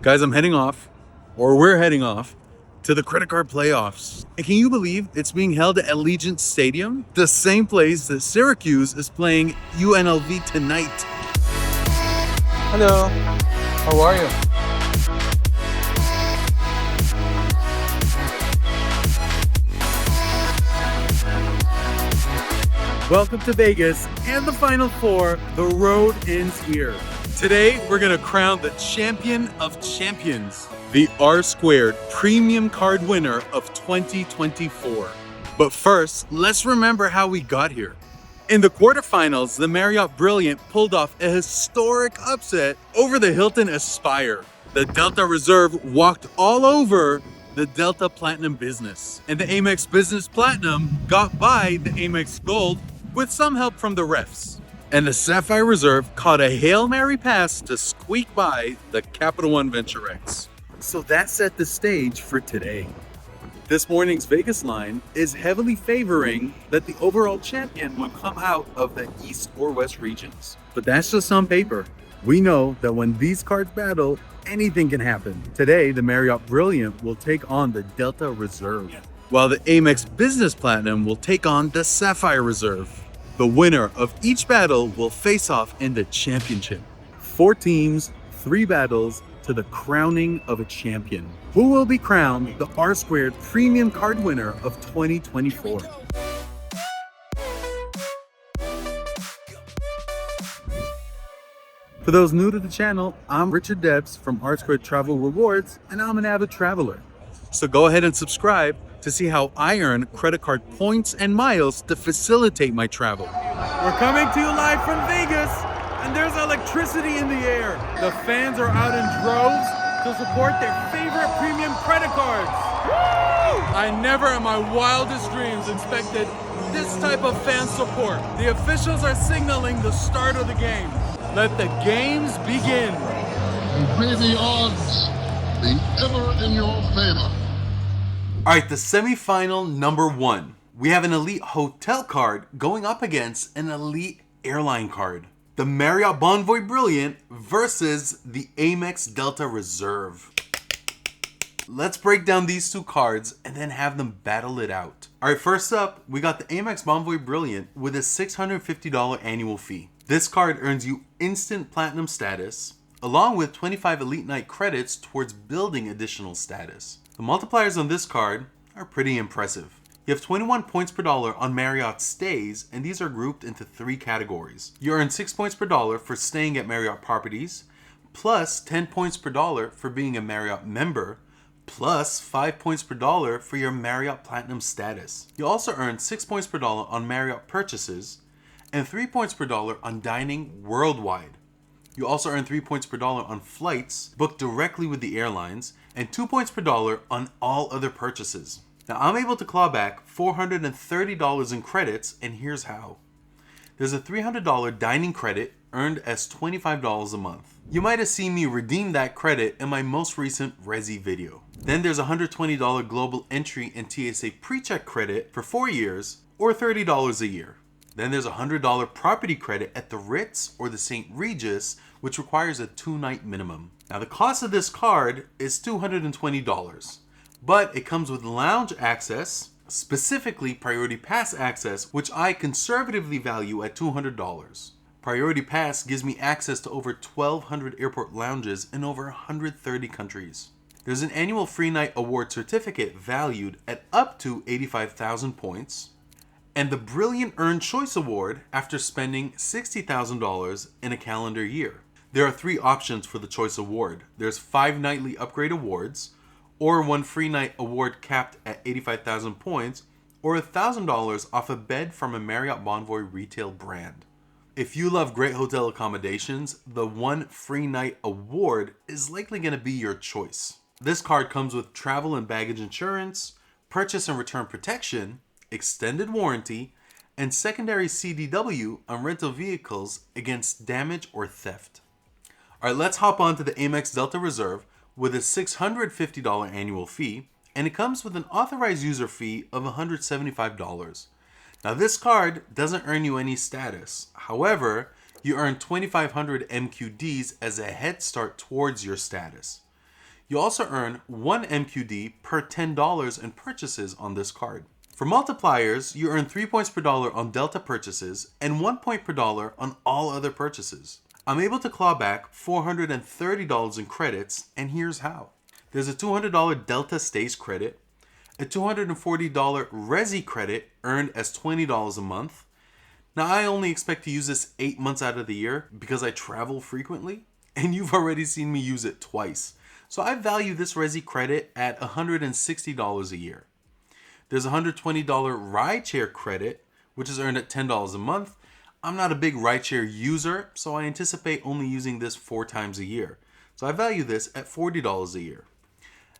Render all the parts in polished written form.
Guys, I'm heading off, or we're heading off, to the credit card playoffs. And can you believe it's being held at Allegiant Stadium? The same place that Syracuse is playing UNLV tonight. Hello, how are you? Welcome to Vegas and the Final Four. The road ends here. Today, we're gonna crown the champion of champions, the RSquared Premium Card winner of 2024. But first, let's remember how we got here. In the quarterfinals, the Marriott Brilliant pulled off a historic upset over the Hilton Aspire. The Delta Reserve walked all over the Delta Platinum business. And the Amex Business Platinum got by the Amex Gold with some help from the refs. And the Sapphire Reserve caught a Hail Mary pass to squeak by the Capital One Venture X. So that set the stage for today. This morning's Vegas line is heavily favoring that the overall champion would come out of the East or West regions. But that's just on paper. We know that when these cards battle, anything can happen. Today, the Marriott Brilliant will take on the Delta Reserve, while the Amex Business Platinum will take on the Sapphire Reserve. The winner of each battle will face off in the championship. 4 teams, 3 battles to the crowning of a champion. Who will be crowned the RSquared Premium Card winner of 2024? For those new to the channel, I'm Richard Debs from RSquared Travel Rewards, and I'm an avid traveler. So go ahead and subscribe to see how I earn credit card points and miles to facilitate my travel. We're coming to you live from Vegas, and there's electricity in the air. The fans are out in droves to support their favorite premium credit cards. Woo! I never in my wildest dreams expected this type of fan support. The officials are signaling the start of the game. Let the games begin. May the odds be ever in your favor. All right, the semifinal number 1. We have an elite hotel card going up against an elite airline card. The Marriott Bonvoy Brilliant versus the Amex Delta Reserve. Let's break down these two cards and then have them battle it out. All right, first up, we got the Amex Bonvoy Brilliant with a $650 annual fee. This card earns you instant platinum status, along with 25 Elite Night credits towards building additional status. The multipliers on this card are pretty impressive. You have 21 points per dollar on Marriott stays, and these are grouped into 3 categories. You earn 6 points per dollar for staying at Marriott properties, plus 10 points per dollar for being a Marriott member, plus 5 points per dollar for your Marriott Platinum status. You also earn 6 points per dollar on Marriott purchases, and 3 points per dollar on dining worldwide. You also earn 3 points per dollar on flights booked directly with the airlines, and 2 points per dollar on all other purchases. Now I'm able to claw back $430 in credits, and here's how. There's a $300 dining credit earned as $25 a month. You might have seen me redeem that credit in my most recent Resi video. Then there's a $120 global entry and TSA pre-check credit for 4 years, or $30 a year. Then there's a $100 property credit at the Ritz or the St. Regis, which requires a 2-night minimum. Now the cost of this card is $220, but it comes with lounge access, specifically Priority Pass access, which I conservatively value at $200. Priority Pass gives me access to over 1,200 airport lounges in over 130 countries. There's an annual free night award certificate valued at up to 85,000 points, and the Brilliant Earned Choice Award after spending $60,000 in a calendar year. There are 3 options for the Choice Award. There's 5 nightly upgrade awards, or 1 free night award capped at 85,000 points, or $1,000 off a bed from a Marriott Bonvoy retail brand. If you love great hotel accommodations, the 1 free night award is likely going to be your choice. This card comes with travel and baggage insurance, purchase and return protection, extended warranty, and secondary CDW on rental vehicles against damage or theft. All right, let's hop on to the Amex Delta Reserve with a $650 annual fee, and it comes with an authorized user fee of $175. Now this card doesn't earn you any status. However, you earn 2,500 MQDs as a head start towards your status. You also earn 1 MQD per $10 in purchases on this card. For multipliers, you earn 3 points per dollar on Delta purchases and 1 point per dollar on all other purchases. I'm able to claw back $430 in credits, and here's how. There's a $200 Delta Stays credit, a $240 Resi credit earned as $20 a month. Now, I only expect to use this 8 months out of the year because I travel frequently, and you've already seen me use it twice. So I value this Resi credit at $160 a year. There's a $120 rideshare credit, which is earned at $10 a month. I'm not a big rideshare user, so I anticipate only using this 4 times a year. So I value this at $40 a year.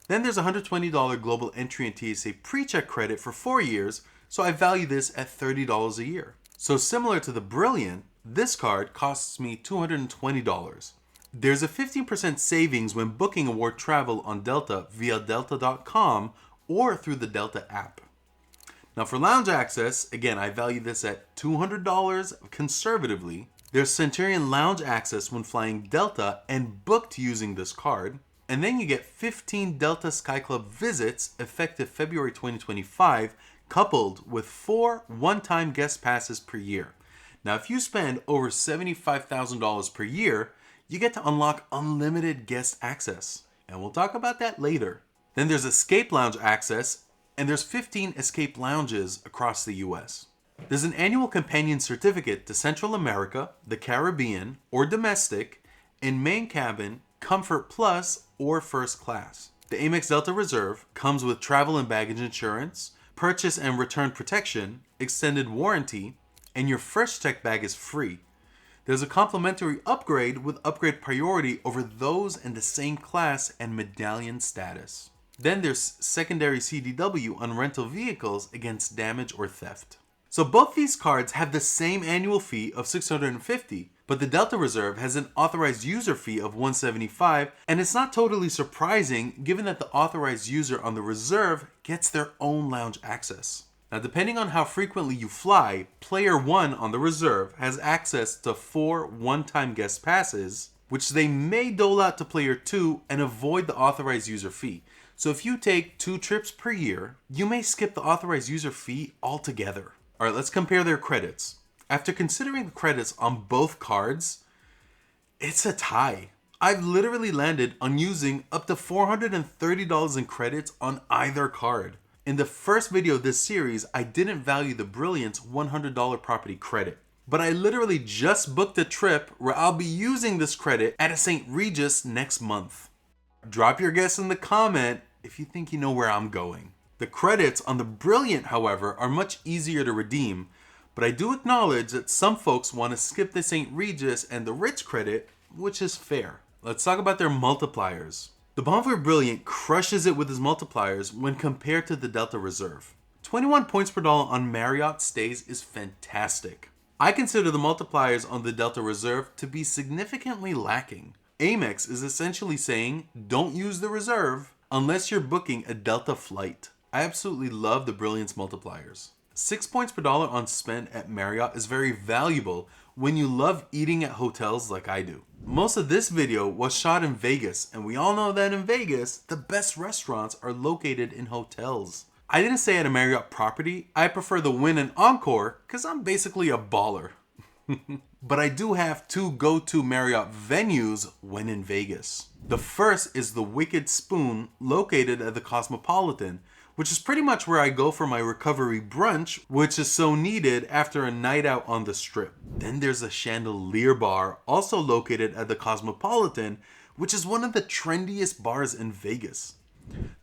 Then there's a $120 global entry and TSA pre-check credit for 4 years, so I value this at $30 a year. So similar to the Brilliant, this card costs me $220. There's a 15% savings when booking award travel on Delta via delta.com or through the Delta app. Now for lounge access, again, I value this at $200 conservatively. There's Centurion lounge access when flying Delta and booked using this card. And then you get 15 Delta Sky Club visits effective February 2025, coupled with 4 one-time guest passes per year. Now, if you spend over $75,000 per year, you get to unlock unlimited guest access. And we'll talk about that later. Then there's Escape Lounge access, and there's 15 Escape Lounges across the US. There's an annual companion certificate to Central America, the Caribbean, or domestic, in main cabin, Comfort Plus, or first class. The Amex Delta Reserve comes with travel and baggage insurance, purchase and return protection, extended warranty, and your first checked bag is free. There's a complimentary upgrade with upgrade priority over those in the same class and medallion status. Then there's secondary CDW on rental vehicles against damage or theft. So both these cards have the same annual fee of $650, but the Delta Reserve has an authorized user fee of $175, and it's not totally surprising given that the authorized user on the Reserve gets their own lounge access. Now, depending on how frequently you fly, Player 1 on the Reserve has access to 4 one-time guest passes, which they may dole out to Player 2 and avoid the authorized user fee. So if you take 2 trips per year, you may skip the authorized user fee altogether. All right, let's compare their credits. After considering the credits on both cards, it's a tie. I've literally landed on using up to $430 in credits on either card. In the first video of this series, I didn't value the Brilliant's $100 property credit, but I literally just booked a trip where I'll be using this credit at a St. Regis next month. Drop your guess in the comment if you think you know where I'm going. The credits on the Brilliant, however, are much easier to redeem, but I do acknowledge that some folks want to skip the St. Regis and the Ritz credit, which is fair. Let's talk about their multipliers. The Bonvoy Brilliant crushes it with his multipliers when compared to the Delta Reserve. 21 points per dollar on Marriott stays is fantastic. I consider the multipliers on the Delta Reserve to be significantly lacking. Amex is essentially saying, don't use the Reserve unless you're booking a Delta flight. I absolutely love the Brilliant's multipliers. 6 points per dollar on spend at Marriott is very valuable when you love eating at hotels like I do. Most of this video was shot in Vegas, and we all know that in Vegas, the best restaurants are located in hotels. I didn't stay at a Marriott property. I prefer the Wynn and Encore because I'm basically a baller. But I do have 2 go-to Marriott venues when in Vegas. The first is the Wicked Spoon, located at the Cosmopolitan, which is pretty much where I go for my recovery brunch, which is so needed after a night out on the Strip. Then there's a Chandelier Bar, also located at the Cosmopolitan, which is one of the trendiest bars in Vegas.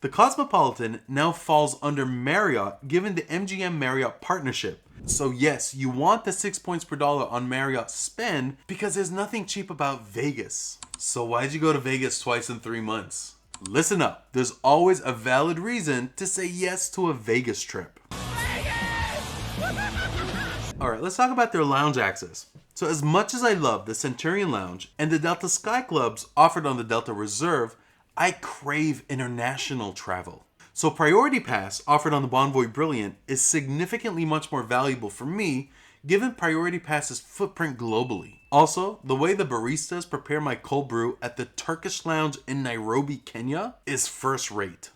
The Cosmopolitan now falls under Marriott given the MGM Marriott partnership. So yes, you want the 6 points per dollar on Marriott spend because there's nothing cheap about Vegas. So why'd you go to Vegas twice in 3 months? Listen up, there's always a valid reason to say yes to a Vegas trip. Alright, let's talk about their lounge access. So as much as I love the Centurion Lounge and the Delta Sky Clubs offered on the Delta Reserve, I crave international travel. So Priority Pass offered on the Bonvoy Brilliant is significantly much more valuable for me given Priority Pass's footprint globally. Also, the way the baristas prepare my cold brew at the Turkish Lounge in Nairobi, Kenya is first rate.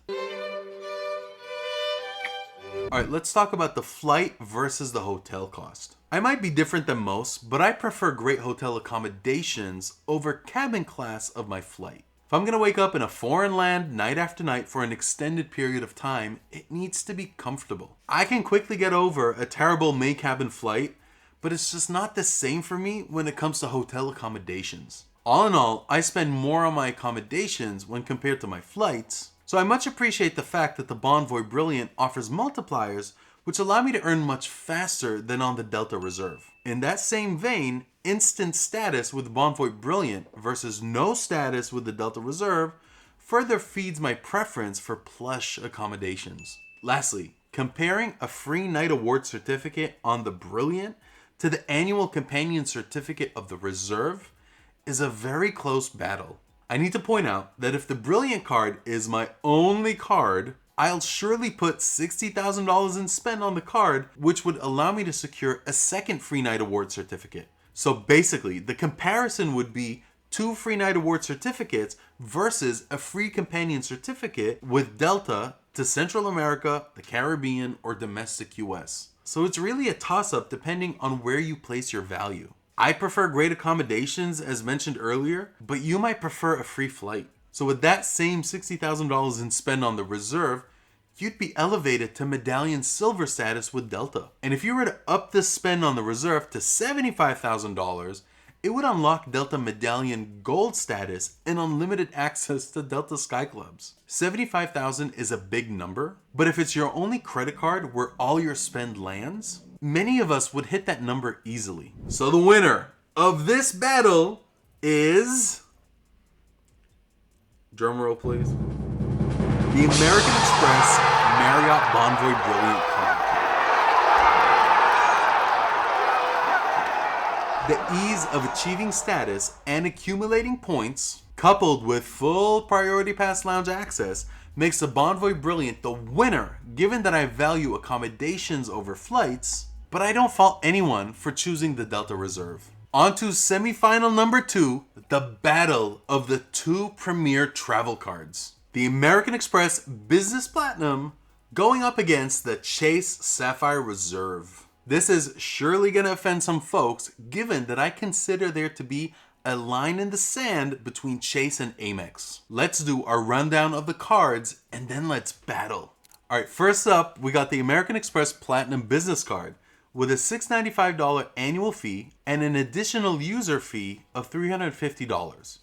Alright, let's talk about the flight versus the hotel cost. I might be different than most, but I prefer great hotel accommodations over cabin class of my flight. If I'm going to wake up in a foreign land night after night for an extended period of time, it needs to be comfortable. I can quickly get over a terrible May cabin flight, but it's just not the same for me when it comes to hotel accommodations. All in all, I spend more on my accommodations when compared to my flights, so I much appreciate the fact that the Bonvoy Brilliant offers multipliers which allow me to earn much faster than on the Delta Reserve. In that same vein, instant status with Bonvoy Brilliant versus no status with the Delta Reserve further feeds my preference for plush accommodations. Lastly, comparing a free night award certificate on the Brilliant to the annual companion certificate of the Reserve is a very close battle. I need to point out that if the Brilliant card is my only card, I'll surely put $60,000 in spend on the card, which would allow me to secure a second free night award certificate. So basically, the comparison would be 2 free night award certificates versus a free companion certificate with Delta to Central America, the Caribbean, or domestic US. So it's really a toss-up depending on where you place your value. I prefer great accommodations as mentioned earlier, but you might prefer a free flight. So with that same $60,000 in spend on the Reserve, you'd be elevated to Medallion Silver status with Delta. And if you were to up the spend on the Reserve to $75,000, it would unlock Delta Medallion Gold status and unlimited access to Delta Sky Clubs. $75,000 is a big number, but if it's your only credit card where all your spend lands, many of us would hit that number easily. So the winner of this battle is... drum roll, please. The American Express Marriott Bonvoy Brilliant card. The ease of achieving status and accumulating points, coupled with full Priority Pass lounge access, makes the Bonvoy Brilliant the winner, given that I value accommodations over flights, but I don't fault anyone for choosing the Delta Reserve. On to semifinal number 2, the battle of the 2 premier travel cards. The American Express Business Platinum going up against the Chase Sapphire Reserve. This is surely going to offend some folks, given that I consider there to be a line in the sand between Chase and Amex. Let's do our rundown of the cards and then let's battle. Alright, first up, we got the American Express Platinum Business Card with a $695 annual fee and an additional user fee of $350.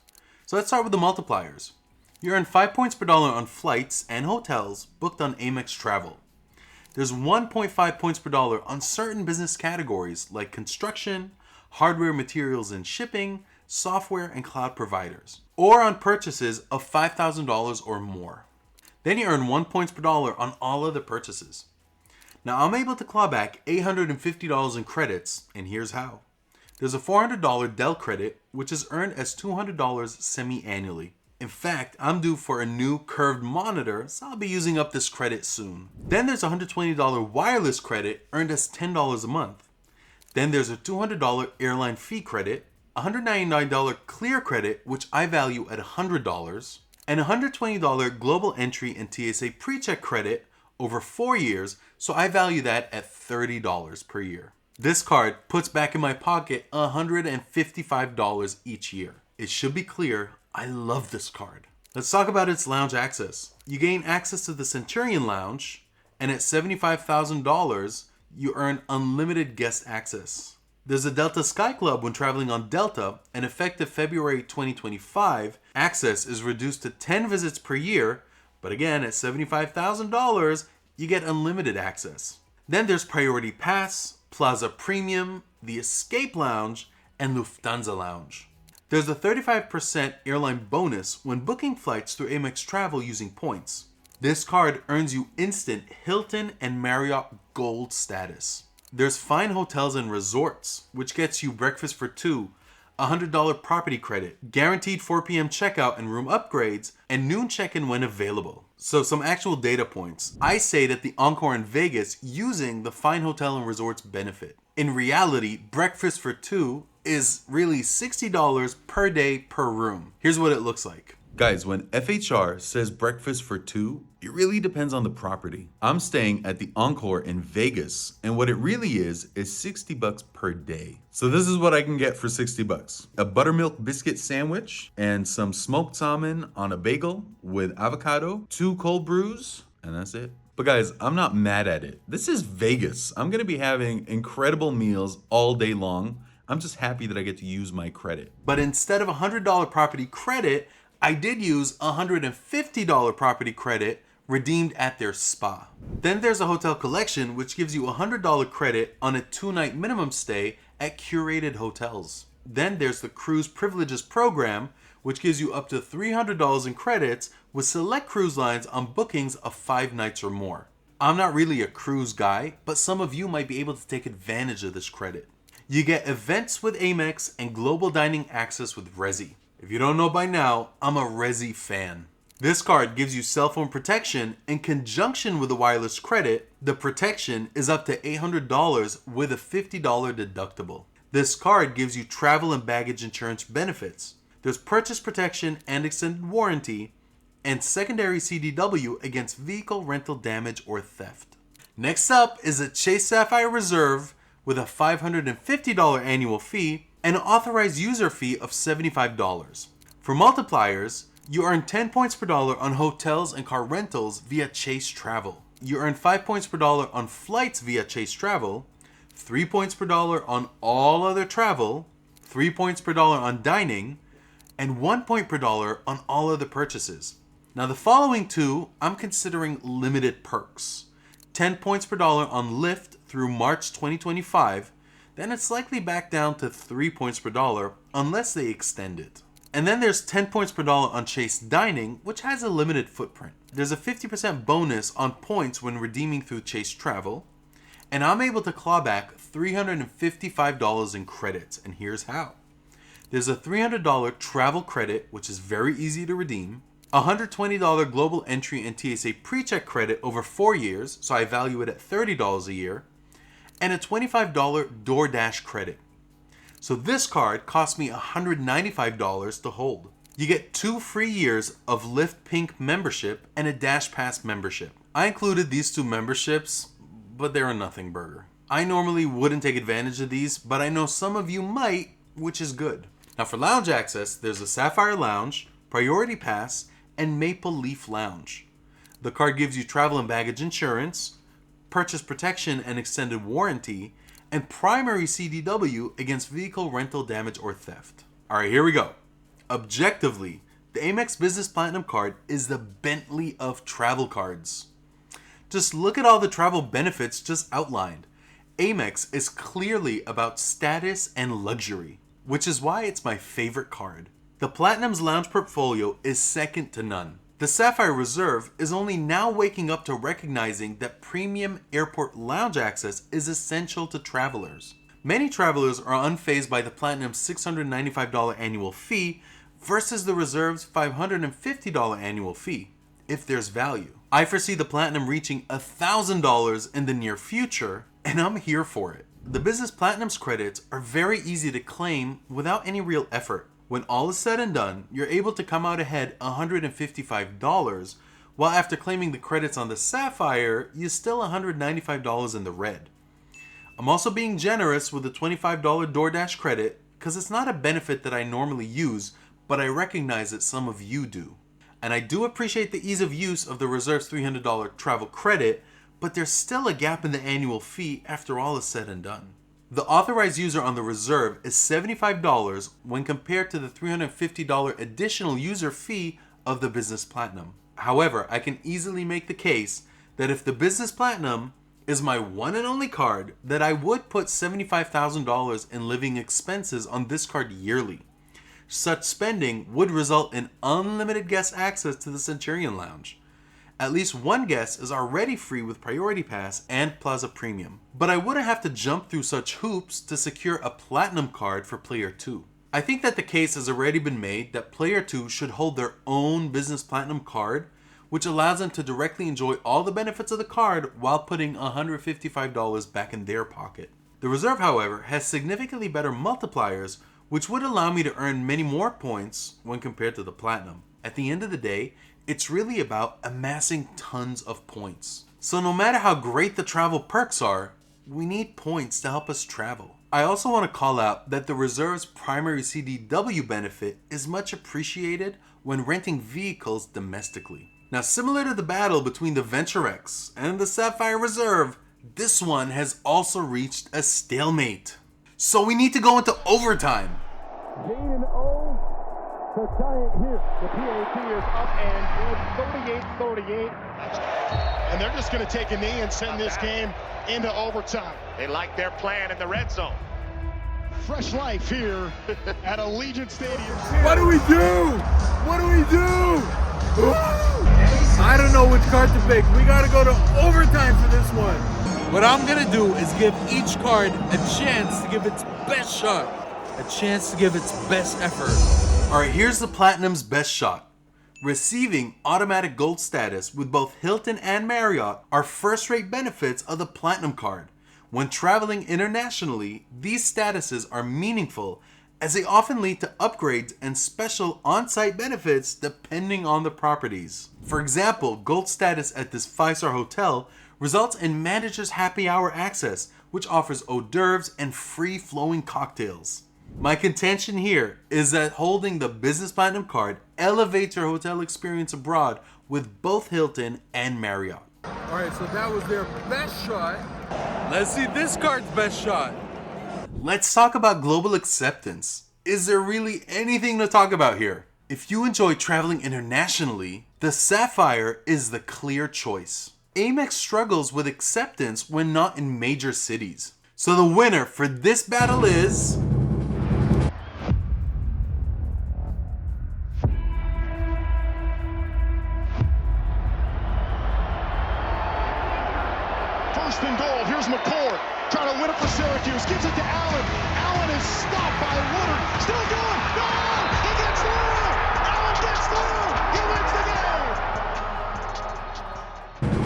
So let's start with the multipliers. You earn 5 points per dollar on flights and hotels booked on Amex Travel. There's 1.5 points per dollar on certain business categories like construction, hardware, materials and shipping, software and cloud providers, or on purchases of $5,000 or more. Then you earn 1 point per dollar on all other purchases. Now I'm able to claw back $850 in credits, and here's how. There's a $400 Dell credit, which is earned as $200 semi-annually. In fact, I'm due for a new curved monitor, so I'll be using up this credit soon. Then there's a $120 wireless credit earned as $10 a month. Then there's a $200 airline fee credit, a $199 clear credit, which I value at $100, and a $120 global entry and TSA pre-check credit over 4 years, so I value that at $30 per year. This card puts back in my pocket $155 each year. It should be clear, I love this card. Let's talk about its lounge access. You gain access to the Centurion Lounge, and at $75,000, you earn unlimited guest access. There's a Delta Sky Club when traveling on Delta, and effective February 2025, access is reduced to 10 visits per year, but again, at $75,000, you get unlimited access. Then there's Priority Pass, Plaza Premium, the Escape Lounge, and Lufthansa Lounge. There's a 35% airline bonus when booking flights through Amex Travel using points. This card earns you instant Hilton and Marriott Gold status. There's fine hotels and resorts, which gets you breakfast for two, a $100 property credit, guaranteed 4 p.m. checkout and room upgrades, and noon check-in when available. So some actual data points. I stayed at the Encore in Vegas using the fine hotel and resorts benefit. In reality, breakfast for two is really $60 per day per room. Here's what it looks like. Guys, when FHR says breakfast for two, it really depends on the property. I'm staying at the Encore in Vegas, and what it really is $60 per day. So this is what I can get for $60. A buttermilk biscuit sandwich and some smoked salmon on a bagel with avocado, 2 cold brews, and that's it. But guys, I'm not mad at it. This is Vegas. I'm gonna be having incredible meals all day long. I'm just happy that I get to use my credit. But instead of $100 property credit, I did use $150 property credit redeemed at their spa. Then there's a hotel collection, which gives you $100 credit on a 2-night minimum stay at curated hotels. Then there's the Cruise Privileges program, which gives you up to $300 in credits with select cruise lines on bookings of 5 nights or more. I'm not really a cruise guy, but some of you might be able to take advantage of this credit. You get events with Amex and global dining access with Resi. If you don't know by now, I'm a Resi fan. This card gives you cell phone protection in conjunction with a wireless credit. The protection is up to $800 with a $50 deductible. This card gives you travel and baggage insurance benefits. There's purchase protection and extended warranty, and secondary CDW against vehicle rental damage or theft. Next up is a Chase Sapphire Reserve with a $550 annual fee and an authorized user fee of $75. For multipliers, you earn 10 points per dollar on hotels and car rentals via Chase Travel. You earn 5 points per dollar on flights via Chase Travel, 3 points per dollar on all other travel, 3 points per dollar on dining, and 1 point per dollar on all other purchases. Now the following two, I'm considering limited perks. 10 points per dollar on Lyft through March 2025, then it's likely back down to 3 points per dollar unless they extend it. And then there's 10 points per dollar on Chase Dining, which has a limited footprint. There's a 50% bonus on points when redeeming through Chase Travel, and I'm able to claw back $355 in credits, and here's how. There's a $300 travel credit, which is very easy to redeem, a $120 global entry and TSA pre-check credit over 4 years, so I value it at $30 a year, and a $25 DoorDash credit. So this card cost me $195 to hold. You get 2 free years of Lyft Pink membership and a Dash Pass membership. I included these 2 memberships, but they're a nothing burger. I normally wouldn't take advantage of these, but I know some of you might, which is good. Now for lounge access, there's a Sapphire Lounge, Priority Pass, and Maple Leaf Lounge. The card gives you travel and baggage insurance, purchase protection and extended warranty, and primary CDW against vehicle rental damage or theft. Alright, here we go. Objectively, the Amex Business Platinum card is the Bentley of travel cards. Just look at all the travel benefits just outlined. Amex is clearly about status and luxury, which is why it's my favorite card. The Platinum's lounge portfolio is second to none. The Sapphire Reserve is only now waking up to recognizing that premium airport lounge access is essential to travelers. Many travelers are unfazed by the Platinum's $695 annual fee versus the Reserve's $550 annual fee, if there's value. I foresee the Platinum reaching $1,000 in the near future, and I'm here for it. The Business Platinum's credits are very easy to claim without any real effort. When all is said and done, you're able to come out ahead $155, while after claiming the credits on the Sapphire, you're still $195 in the red. I'm also being generous with the $25 DoorDash credit because it's not a benefit that I normally use, but I recognize that some of you do. And I do appreciate the ease of use of the Reserve's $300 travel credit, but there's still a gap in the annual fee after all is said and done. The authorized user on the Reserve is $75 when compared to the $350 additional user fee of the Business Platinum. However, I can easily make the case that if the Business Platinum is my one and only card, that I would put $75,000 in living expenses on this card yearly. Such spending would result in unlimited guest access to the Centurion Lounge. At least one guest is already free with Priority Pass and Plaza Premium. But I wouldn't have to jump through such hoops to secure a Platinum card for Player 2. I think that the case has already been made that Player 2 should hold their own Business Platinum card, which allows them to directly enjoy all the benefits of the card while putting $155 back in their pocket. The Reserve, however, has significantly better multipliers, which would allow me to earn many more points when compared to the Platinum. At the end of the day, it's really about amassing tons of points. So no matter how great the travel perks are, we need points to help us travel. I also want to call out that the Reserve's primary CDW benefit is much appreciated when renting vehicles domestically. Now, similar to the battle between the Venture X and the Sapphire Reserve, this one has also reached a stalemate. So we need to go into overtime. Gain 0 to tie it here. The PAT is up and good, 38-38. And they're just going to take a knee and send this game into overtime. They like their plan in the red zone. Fresh life here at Allegiant Stadium. What do we do? What do we do? I don't know which card to pick. We gotta go to overtime for this one. What I'm gonna do is give each card a chance to give its best shot. A chance to give its best effort. Alright, here's the Platinum's best shot. Receiving automatic gold status with both Hilton and Marriott are first-rate benefits of the Platinum card. When traveling internationally, these statuses are meaningful as they often lead to upgrades and special on-site benefits depending on the properties. For example, gold status at this 5-star hotel results in manager's happy hour access, which offers hors d'oeuvres and free-flowing cocktails. My contention here is that holding the Business Platinum card elevates your hotel experience abroad with both Hilton and Marriott. Alright, so that was their best shot. Let's see this card's best shot. Let's talk about global acceptance. Is there really anything to talk about here? If you enjoy traveling internationally, the Sapphire is the clear choice. Amex struggles with acceptance when not in major cities. So the winner for this battle is... First and goal. Here's McCord trying to win it for Syracuse. Gives it to Allen. Allen is stopped by Woodard. Still going. No! He gets through! Allen gets through! He wins the game!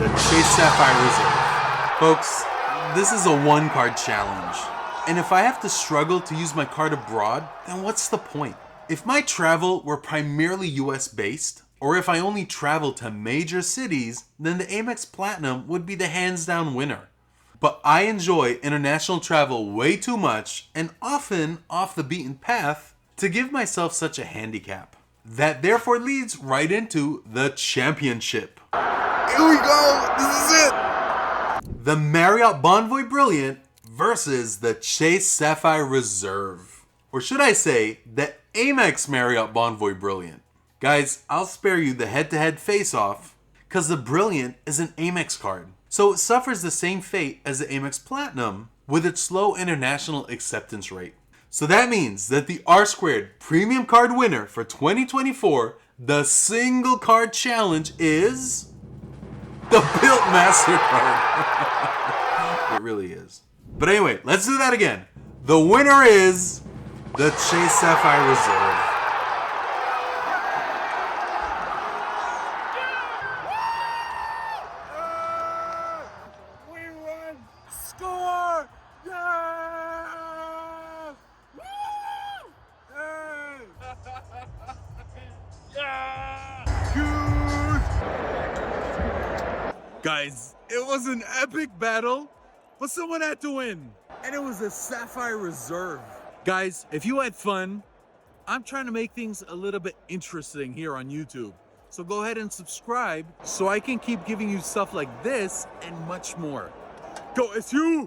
the Chase Sapphire Reserve. Folks, this is a one-card challenge. And if I have to struggle to use my card abroad, then what's the point? If my travel were primarily US based, or if I only travel to major cities, then the Amex Platinum would be the hands down winner. But I enjoy international travel way too much, and often off the beaten path, to give myself such a handicap. That therefore leads right into the championship. Here we go, this is it! The Marriott Bonvoy Brilliant versus the Chase Sapphire Reserve. Or should I say, the Amex Marriott Bonvoy Brilliant. Guys, I'll spare you the head-to-head face-off, because the Brilliant is an Amex card. So it suffers the same fate as the Amex Platinum with its low international acceptance rate. So that means that the RSquared Premium Card winner for 2024, the single card challenge, is the Built Master card. It really is. But anyway, let's do that again. The winner is the Chase Sapphire Reserve. Score! Guys, it was an epic battle, but someone had to win. And it was the Sapphire Reserve. Guys, if you had fun, I'm trying to make things a little bit interesting here on YouTube. So go ahead and subscribe so I can keep giving you stuff like this and much more. Go SU!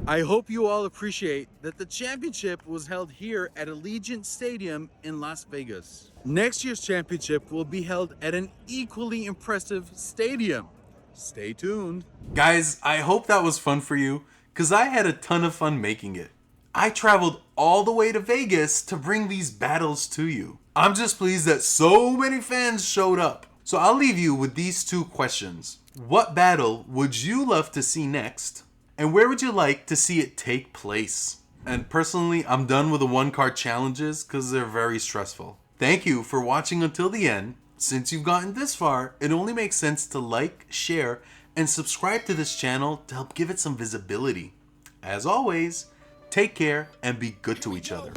I hope you all appreciate that the championship was held here at Allegiant Stadium in Las Vegas. Next year's championship will be held at an equally impressive stadium. Stay tuned. Guys, I hope that was fun for you, because I had a ton of fun making it. I traveled all the way to Vegas to bring these battles to you. I'm just pleased that so many fans showed up. So I'll leave you with these two questions. What battle would you love to see next? And where would you like to see it take place? And personally, I'm done with the one-card challenges because they're very stressful. Thank you for watching until the end. Since you've gotten this far, it only makes sense to like, share, and subscribe to this channel to help give it some visibility. As always, take care and be good to each other.